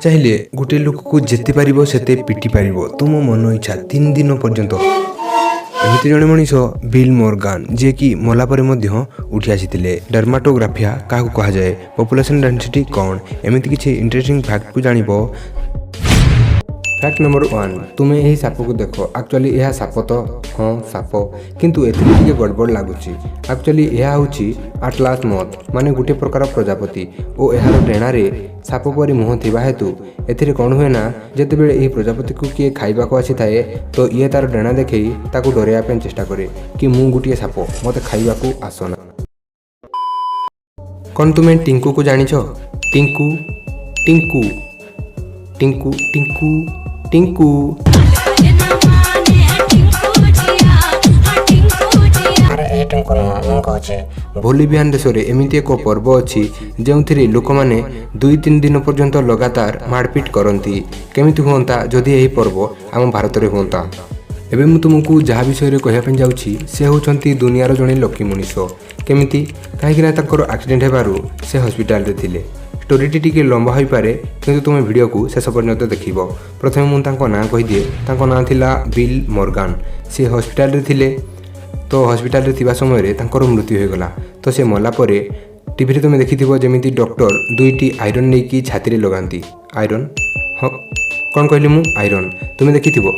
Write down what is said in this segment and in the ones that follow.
चाहिले गोटे लोक को जेते पारिबो सेते पिटी पारिबो तुम मन इच्छा 3 दिन पर्यंत। एमती जड़े मनीष बिल मॉर्गन जे कि मला परे मध्य उठी आसीथिले। डर्माटोग्राफिया काहू कहा जाए, पॉपुलेशन डेंसिटी कौन, एमती किछि इंटरेस्टिंग फैक्ट को जानिबो। फैक्ट नंबर 1, तुमे यही साप को देख। एक्चुअली यह साप तो हाँ साप, किंतु एथिरे टिके गड़बड़ लागुची। एक्चुअली यह होची आटलास मथ माने गोटे प्रकार प्रजापति और यार डेणारे साप परी मुह थिबा हेतु एथिरे कौन हुए ना जेते बेले एही प्रजापति को किए खाइबा को आसी थाए तो ये तार डेणा देखई ताकू डरेया पे चेष्टा करे कि मु गोटे साप मते खाइबा को आसना। कौन तुमे टिंकू को जानिछ? टिंकू टिंकू टिंकू टिंकू टिंकू बोलिवियान देश में एमती एक पर्व अच्छी जो लोक मैंने 2-3 दिन पर्यंत लगातार मारपिट करती। केमिति हुंता जदि यही पर्व आम भारत में हुंता। एबे मु तुमको जहाँ विषय कहवाई जाऊँगी से होती दुनियार जड़े लकी मनीष। केमिति कहीं एक्सीडेंट होबारू से हॉस्पिटल रे थिले। स्टोरीटी टिके लंबा हो पारे किंतु तुम वीडियो को शेष पर्यंत देखिब। प्रथमे मुझे ना कहीदिए, ना थिला बिल मॉर्गन। से हॉस्पिटल रे थिले तो हॉस्पिटल रे थिबा समय रे तांकर मृत्यु हो गला। तो से मला परे टीवी रे तुम देखिथिबो जेमिति डॉक्टर 2टी आयरन नेकी छाती रे लगांती। आयरन हाँ कौन कहली मु आयरन तुम देखिथिबो,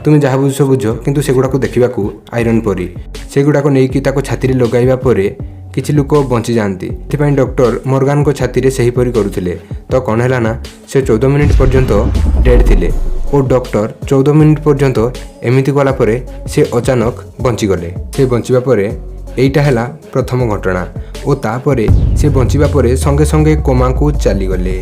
तुम जहाँ बुझ बुझ किंतु सेगुड़ा को देखा आयरन परी सेगुड़ा को लेकिन ताको छाती रे लगाइबा परे किछि लोक बंची जाती। एथिपाई डॉक्टर मॉर्गन को छाती रे सही परी करुथिले। तो कौन है ना से 14 मिनिट पर्यंत डेड थिले और डॉक्टर 14 मिनिट पर्यंत एमिति गला परे से अचानक बंची गले। से बंचिबा परे एइटा हैला प्रथम घटना और तापरे से बंचिबा परे संगे संगे कोमा को चली गले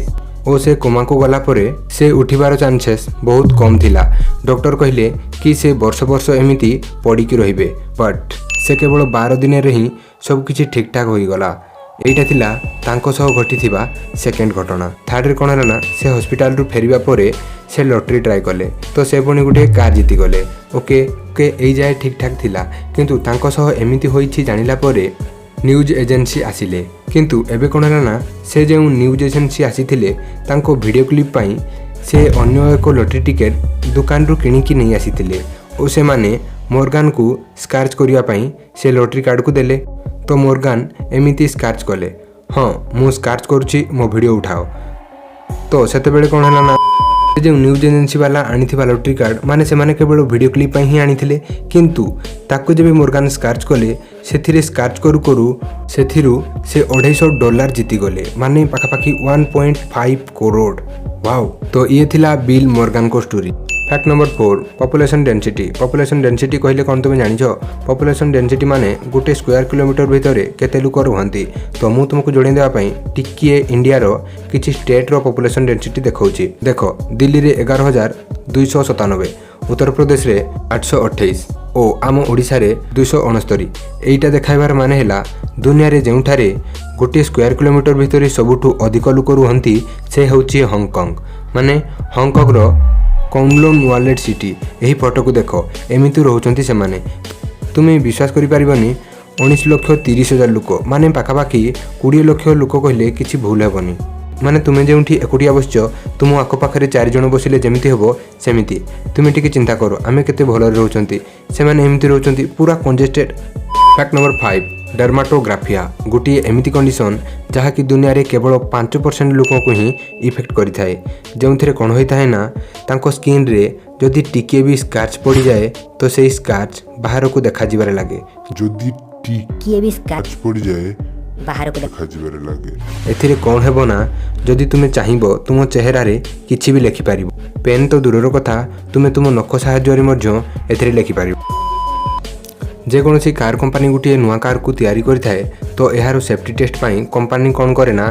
और से कोमा को गला परे से उठिबार चांसेस बहुत कम थिला। डॉक्टर कहिले कि से वर्ष वर्ष एमिति पड़ी की रहिबे, बट से केवल 12 दिन रे ही सब किछि ठीक ठाक होई गला। एइटा थिला तांको सह घटिथिबा सेकेंड घटना। थर्ड रे कोन हला ना से हॉस्पिटल रु फेरिबा परे से लॉटरी ट्राई कले तो से पुणी गोटे कार जीति गले। ओके ओके एई जाए ठीक ठाक थिला किंतु तांको सह एमिति होईछि जानिला परे न्यूज एजेंसी आसिले। किंतु एबे कोन हला ना से जे न्यूज एजेंसी आसीथिले तांको वीडियो क्लिप पाई से अन्य एक लॉटरी टिकेट दुकान रु किनिकी नहीं आसीथिले और से माने मॉर्गन को स्कार्च करिया पाई से लॉटरी कार्ड को देले। तो मॉर्गन एमिति स्कार्च कले, हाँ मु स्कार्च करुछि मो वीडियो उठाओ। तो सेते बेले कोन हला ना जो न्यूज एजेंसी वाला आनी लॉटरी कार्ड माने से माने केवल वीडियो क्लिप ही आनी किंतु ताको जब मॉर्गन स्कार्च कले से स्कार्च करू करू से $250 जीति गले माने पाखापाखि 1.5 करोड़। वाओ। तो ये थिला बिल मॉर्गन को story. Fact number 4, population density. Population density कहले कौन तुम जानिछ? पॉपुलेशन डेंसिटी माने गोटे स्क्वायर किलोमीटर भितर केते लोक रुहंती। तो मु तुमको जोड़े देवा पई टिकिए इंडिया रो किछि स्टेट रो पॉपुलेशन डेंसिटी देखौछि। देखो दिल्ली रे 11,297, उत्तर प्रदेश रे 828 ओ आम ओडिशा रे 269। एइटा देखाइबार माने हैला दुनिया रे जेउठारे गोटे स्क्वायर किलोमीटर भितर सबुठु अधिक लोक रुहंती से होछि हांगकांग। माने हांगकांग रो कौनलोन वालेट सिटी। यही फोटो को देख एमती रोचंती से माने तुम्हें विश्वास करि परिबनी 19,30,000 लोक माने पाखापाखि 20 लाख लोक कहले किछि भूल हेबनी। माने तुम्हें जोठी एकुटिया बसच तुम आखपाखे 4 जण बसिले जमिति हेबो सेमिति तुम्हें टिके चिंता करो आमे केते भलरे रोचंती से माने एमती रोचंती पूरा कंजेस्टेड। फैक्ट नंबर 5, डर्माटोग्राफिया गोटे एमती कंडीशन जहाँ कि दुनिया रे केवल 5% लोकों को ही इफेक्ट करिथाए। जो कौन होता है ना तांको स्किन रे जदि टिके भी स्कार्च पड़ जाए तो से स्कार्च बाहर को देखा जिबारे लागे। जदि टिके भी स्कार्च पड़ जाए बाहर को देखा जिबारे लागे। एथिरे कौन हेबो ना जदि तुमे चाहिबो तुम चेहरा रे किछि भी लिखि पारिबो। पेन तो दूरर कथा तुमे तुम नख सहाय्य रे मध्य एथिरे लिखि पारिबो। जेकोसी कार कंपनी गोटे नुआ कार को तैयारी करिथाए तो यार सेफ्टी टेस्ट पाई कंपनी कौन करे ना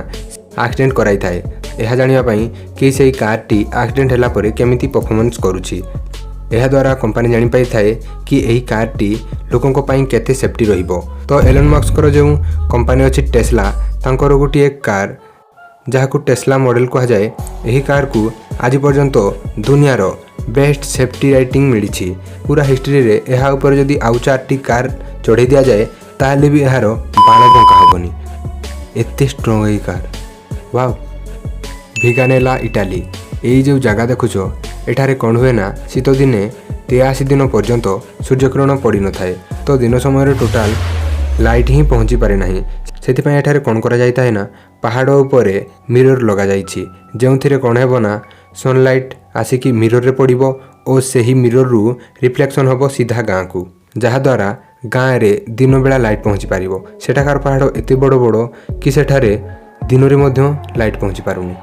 एक्सीडेंट कराई थाए यह जानिबा पाई कि से कार टी एक्सीडेंट होला परे केमिति परफॉर्मेंस करूछि। यह द्वारा कंपनी जानि पाई थाए कि एही कार टी लोकन को पाई केते सेफ्टी रहिबो। तो एलन मस्क रो जो कंपनी अछि टेस्ला तांकर गोटे कार जहाँ को टेस्ला मॉडल कहा जाए यही कार को आज पर्यंत दुनियार बेस्ट सेफ्टी रेटिंग मिली। पूरा हिस्ट्री रे यह ऊपर जदि आउ 4टी कार चढ़े दिया जाए ताले भी यार बाण बंका हेबनी एते स्ट्रॉन्ग यही कार। Wow ଭିଗାନେଲା Italy. ଏଇ ଯେଉଁ ଜାଗା ଦେଖୁଛ ଏଠାରେ କ'ଣ ହୁଏ ନା ଶୀତ ଦିନେ 83 ଦିନ ପର୍ଯ୍ୟନ୍ତ ସୂର୍ଯ୍ୟକିରଣ ପଡ଼ିନଥାଏ। ତ ଦିନ ସମୟରେ ଟୋଟାଲ ଲାଇଟ୍ ହିଁ ପହଞ୍ଚି ପାରେ ନାହିଁ। ସେଥିପାଇଁ ଏଠାରେ କ'ଣ କରାଯାଇଥାଏ ନା ପାହାଡ଼ ଉପରେ ମିରର ଲଗାଯାଇଛି, ଯେଉଁଥିରେ କ'ଣ ହେବ ନା ସନଲାଇଟ୍ ଆସିକି ମିରରରେ ପଡ଼ିବ ଓ ସେହି ମିରରରୁ ରିଫ୍ଲେକ୍ସନ୍ ହେବ ସିଧା ଗାଁକୁ, ଯାହାଦ୍ୱାରା ଗାଁରେ ଦିନବେଳା ଲାଇଟ୍ ପହଞ୍ଚି ପାରିବ। ସେଠାକାର ପାହାଡ଼ ଏତେ ବଡ଼ ବଡ଼ କି ସେଠାରେ ଦିନରେ ମଧ୍ୟ ଲାଇଟ୍ ପହଞ୍ଚି ପାରୁନି।